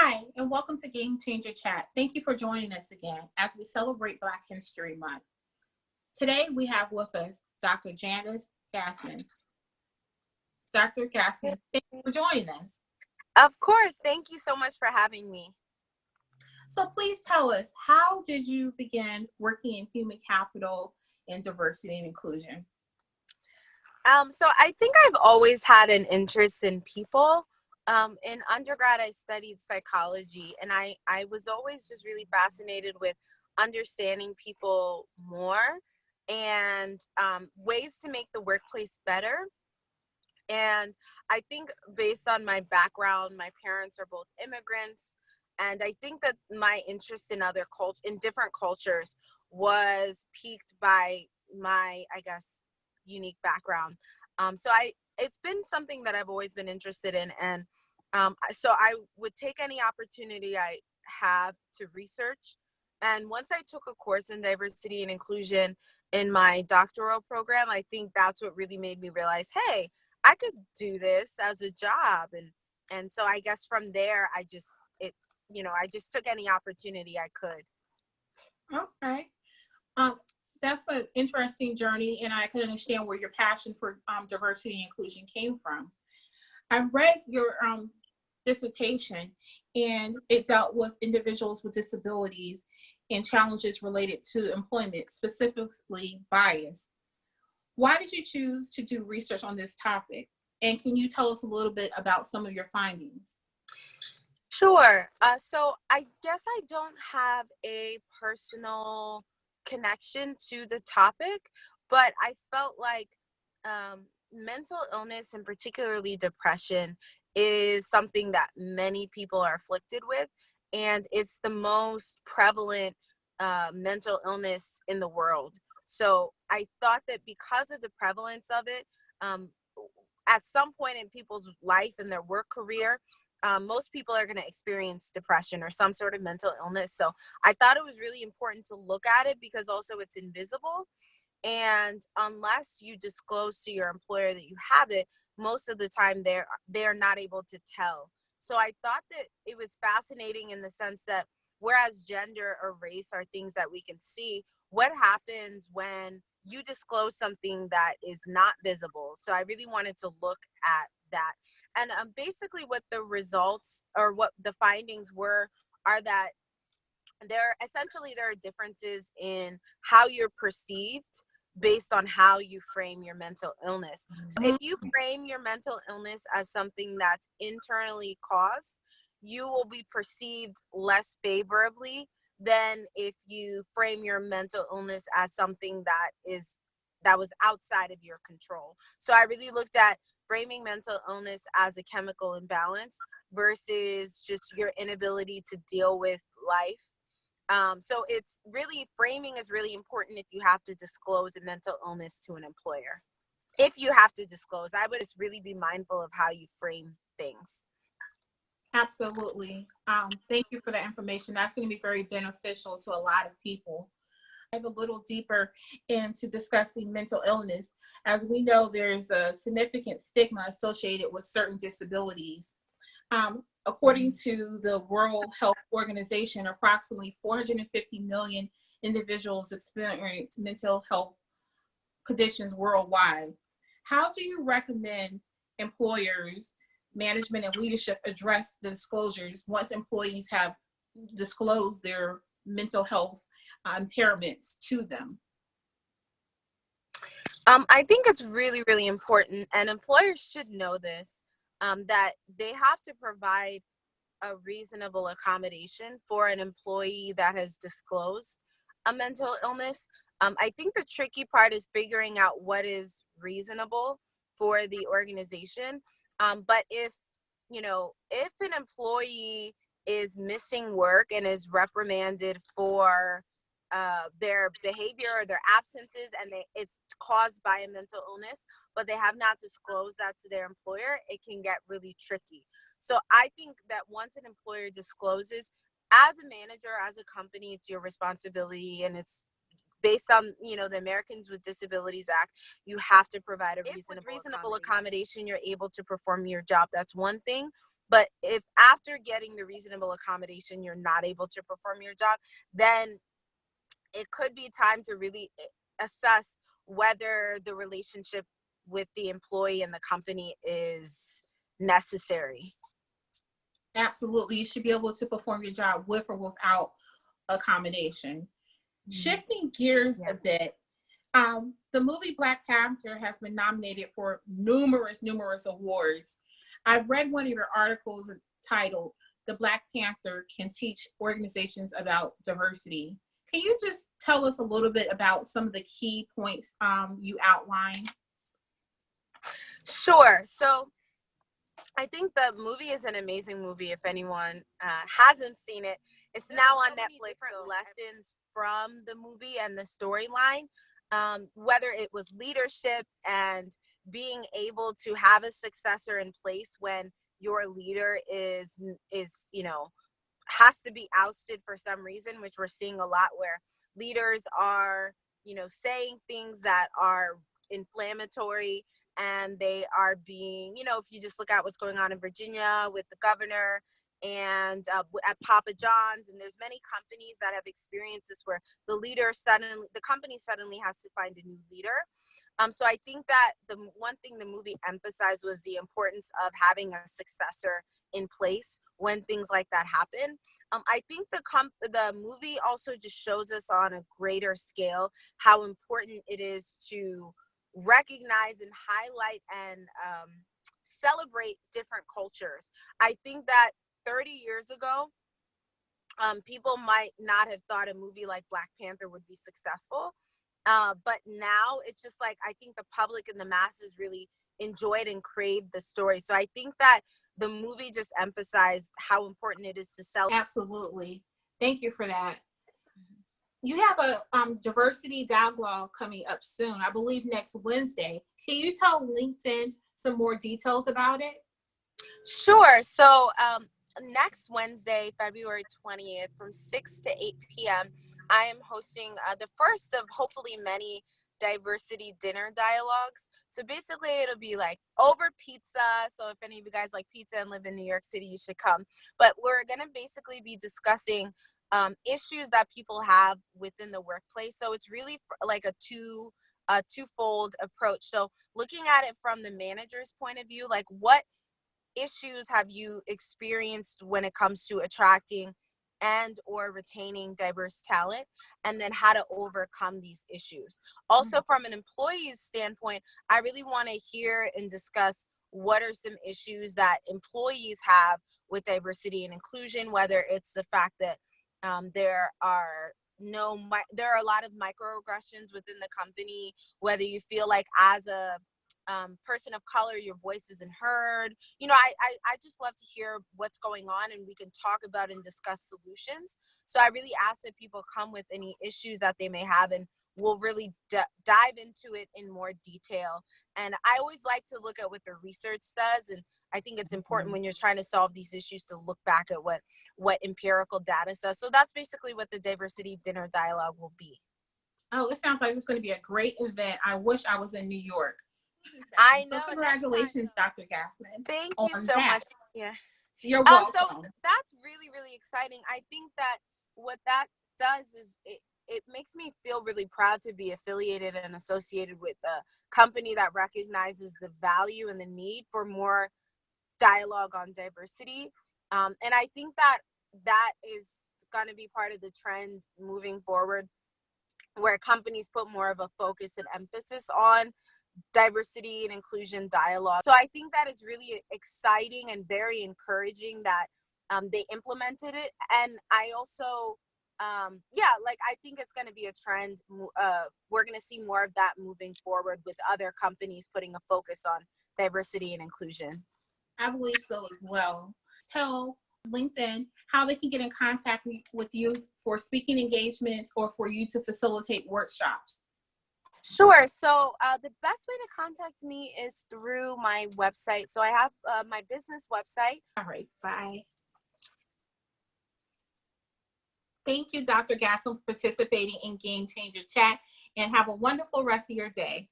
Hi, and welcome to Game Changer Chat. Thank you for joining us again as we celebrate Black History Month. Today we have with us Dr. Janice Gassam. Dr. Gassam, thank you for joining us. Of course. Thank you so much for having me. So please tell us, how did you begin working in human capital and diversity and inclusion? So I think I've always had an interest in people. In undergrad, I studied psychology, and I was always just really fascinated with understanding people more and ways to make the workplace better. And I think based on my background, my parents are both immigrants, and I think that my interest in in different cultures was piqued by my, I guess, unique background. It's been something that I've always been interested in, and so I would take any opportunity I have to research. And once I took a course in diversity and inclusion in my doctoral program, I think that's what really made me realize, hey, I could do this as a job. And so I guess from there, I just took any opportunity I could. Okay. That's an interesting journey, and I can understand where your passion for diversity and inclusion came from. I read your dissertation, and it dealt with individuals with disabilities and challenges related to employment, specifically bias. Why did you choose to do research on this topic? And can you tell us a little bit about some of your findings? Sure. So I guess I don't have a personal connection to the topic, but I felt like mental illness, and particularly depression, is something that many people are afflicted with, and it's the most prevalent mental illness in the world. So I thought that because of the prevalence of it, at some point in people's life and their work career, most people are going to experience depression or some sort of mental illness. So I thought it was really important to look at it because also it's invisible. And unless you disclose to your employer that you have it, most of the time they're not able to tell. So I thought that it was fascinating in the sense that whereas gender or race are things that we can see, what happens when you disclose something that is not visible? So I really wanted to look at that. And basically what the results or what the findings were are that there are differences in how you're perceived based on how you frame your mental illness. So if you frame your mental illness as something that's internally caused, you will be perceived less favorably than if you frame your mental illness as something that was outside of your control. So I really looked at framing mental illness as a chemical imbalance versus just your inability to deal with life. So it's really, framing is really important if you have to disclose a mental illness to an employer. If you have to disclose, I would just really be mindful of how you frame things. Absolutely. Thank you for that information. That's going to be very beneficial to a lot of people. Dive a little deeper into discussing mental illness. As we know, there's a significant stigma associated with certain disabilities. According to the World Health Organization, approximately 450 million individuals experience mental health conditions worldwide. How do you recommend employers, management, and leadership address the disclosures once employees have disclosed their mental health impairments to them? I think it's really, really important, and employers should know this, that they have to provide a reasonable accommodation for an employee that has disclosed a mental illness. I think the tricky part is figuring out what is reasonable for the organization. But if an employee is missing work and is reprimanded for their behavior or their absences, and it's caused by a mental illness, but they have not disclosed that to their employer, it can get really tricky. So I think that once an employer discloses, as a manager, as a company, it's your responsibility, and it's based on the Americans with Disabilities Act. You have to provide a reasonable accommodation. You're able to perform your job. That's one thing. But if after getting the reasonable accommodation, you're not able to perform your job, then it could be time to really assess whether the relationship with the employee and the company is necessary. Absolutely. You should be able to perform your job with or without accommodation. Shifting gears a bit, the movie Black Panther has been nominated for numerous awards. I've read one of your articles titled "The Black Panther Can Teach Organizations About Diversity." Can you just tell us a little bit about some of the key points you outlined? Sure. So I think the movie is an amazing movie. If anyone hasn't seen it, it's now on Netflix. So lessons from the movie and the storyline, whether it was leadership and being able to have a successor in place when your leader is has to be ousted for some reason, which we're seeing a lot where leaders are saying things that are inflammatory, and they are being, if you just look at what's going on in Virginia with the governor and at Papa John's, and there's many companies that have experienced this where the company suddenly has to find a new leader. So I think that the one thing the movie emphasized was the importance of having a successor in place when things like that happen. I think the movie also just shows us on a greater scale how important it is to recognize and highlight and celebrate different cultures. I think that 30 years ago, people might not have thought a movie like Black Panther would be successful. But now it's just like, I think the public and the masses really enjoyed and craved the story. So I think that the movie just emphasized how important it is to celebrate. Absolutely. Thank you for that. You have a diversity dialogue coming up soon, I believe next Wednesday. Can you tell LinkedIn some more details about it? Sure. So next Wednesday, February 20th, from 6 to 8 p.m., I am hosting the first of hopefully many diversity dinner dialogues. So basically, it'll be like over pizza. So if any of you guys like pizza and live in New York City, you should come. But we're going to basically be discussing issues that people have within the workplace. So it's really like a twofold approach. So looking at it from the manager's point of view, like what issues have you experienced when it comes to attracting and or retaining diverse talent, and then how to overcome these issues. Also, from an employee's standpoint, I really want to hear and discuss what are some issues that employees have with diversity and inclusion, whether it's the fact that there are a lot of microaggressions within the company, whether you feel like as a person of color, your voice isn't heard. I just love to hear what's going on, and we can talk about and discuss solutions. So I really ask that people come with any issues that they may have, and we'll really dive into it in more detail. And I always like to look at what the research says, and I think it's important when you're trying to solve these issues to look back at what empirical data says. So that's basically what the diversity dinner dialogue will be. Oh, it sounds like it's going to be a great event. I wish I was in New York. I know. So congratulations, Dr. Gassam. Thank you so much. Yeah. You're welcome. So that's really, really exciting. I think that what that does is it makes me feel really proud to be affiliated and associated with a company that recognizes the value and the need for more dialogue on diversity. And I think that is going to be part of the trend moving forward, where companies put more of a focus and emphasis on diversity and inclusion dialogue. So I think that is really exciting and very encouraging that they implemented it. And I also, I think it's going to be a trend. We're going to see more of that moving forward with other companies putting a focus on diversity and inclusion. I believe so as well. Tell LinkedIn how they can get in contact with you for speaking engagements or for you to facilitate workshops. Sure. So the best way to contact me is through my website. So I have my business website. All right. Bye. Thank you, Dr. Gassam, for participating in Game Changer Chat, and have a wonderful rest of your day.